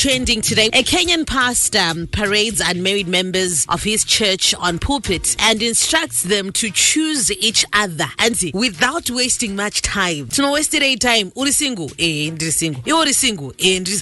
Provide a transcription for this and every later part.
trending today. A Kenyan pastor parades unmarried members of his church on pulpit and instructs them to choose each other. And without wasting much time. Tino wasted a time. Uri single? Ndiri single. Uri single?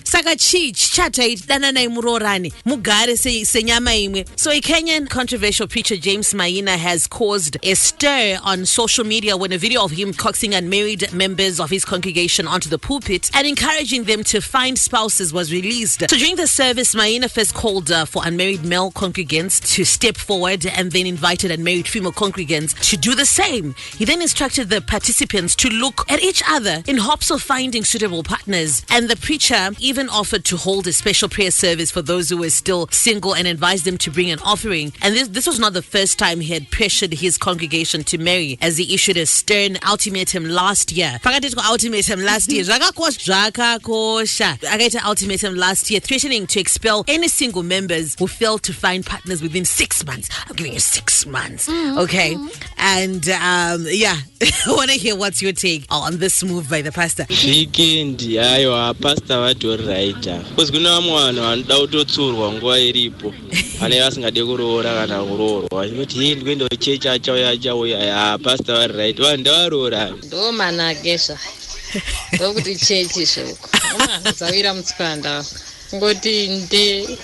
Saka chata dana na varoorane. Mugare senyama imwe. So a Kenyan controversial preacher James Maina has caused a stir on social media when a video of him coaxing unmarried members of his congregation onto the pulpit and encouraging them to find spouses was released. So during the service, Maina first called for unmarried male congregants to step forward and then invited unmarried female congregants to do the same. He then instructed the participants to look at each other in hopes of finding suitable partners. And the preacher even offered to hold a special prayer service for those who were still single and advised them to bring an offering. And this was not the first time he had pressured his congregation to marry, as he issued a stern ultimatum last year. Ultimatum last year, threatening to expel any single members who failed to find partners within 6 months. I'm giving you 6 months. Okay. And I want to hear what's your take on this move by the pastor. Weekend ayo pastor varoorane. Because kuna mwana anoda kutotsurwa nguva iripo. Ane vasingade kuroora kana kuroorwa. Kuti ndikuenda kuchechi achauya pastor varoorane. Vanhu ndavaroorane. Ndo manageza. Ndokuti chechi shoko. Zavira mutswanda. Ngoti nde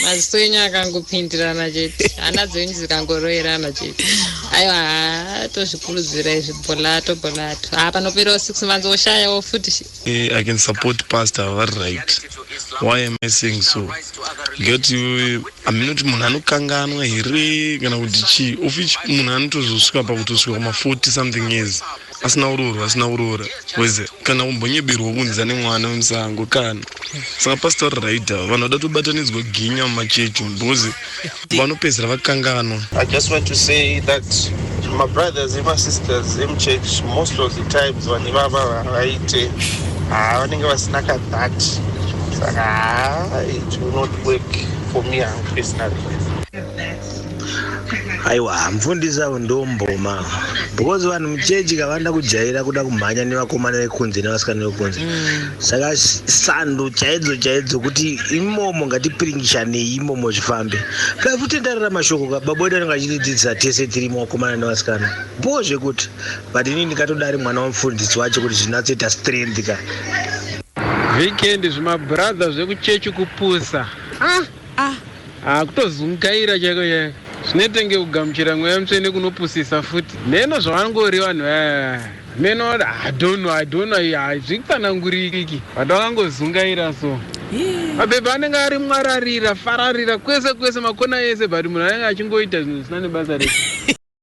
maziso enyu akangopindirana chete. Hana dzenyu dzikangoroerana chete. Aiwa tozvikurudzira izvi bolato. Panoperawo 6 months oshayawo futi. I can support Pastor Varoorane. Why am I saying so? Get you, I'm not munhu anokanganwa here kana kuti chi. Ofichi munhu anotozosvika pakutosvika kuma 40 something years. Asina urora weze kana umbonyebirwa kunzi ane mwana wemusango kana saka pastor Varoorane vanhu vada tobatanidzwa ginya mumachechi because vanopedzera vakanganwa. I just want to say that my brothers and my sisters in church, most of the times when ivava vaite vanenge vasina kadhati, saka it will not work for me personally. Aiwa mufundisi avo ndomboma because vanhu muchechi kavanda kujaira kuda kumhanya nevakomana vekunze nevasikana vekunze saka sando chaidzo kuti imomo ngatipiringishanei imomo zvifambe kai kutendarira mashoko kababoida anenge achitidzidzisa tese tirimo vakomana nevasikana mbozve kuti but inini ndikatodari mwana wamufundisi wacho kuti zvinatsoita strength ka weekend zvimabhradha zvekuchechi kupusa kutozungaira chako zvinetenge kugamuchira mweya mutsvene kunopusisa futi neno zvavangori vanhu meno I don't know zvikufananguriki vada vakangozungaira so mabhebha anenge ari mwararira fararira kwese makona ese but munhu anenge achingoita zvinhu zvisina nebasa rese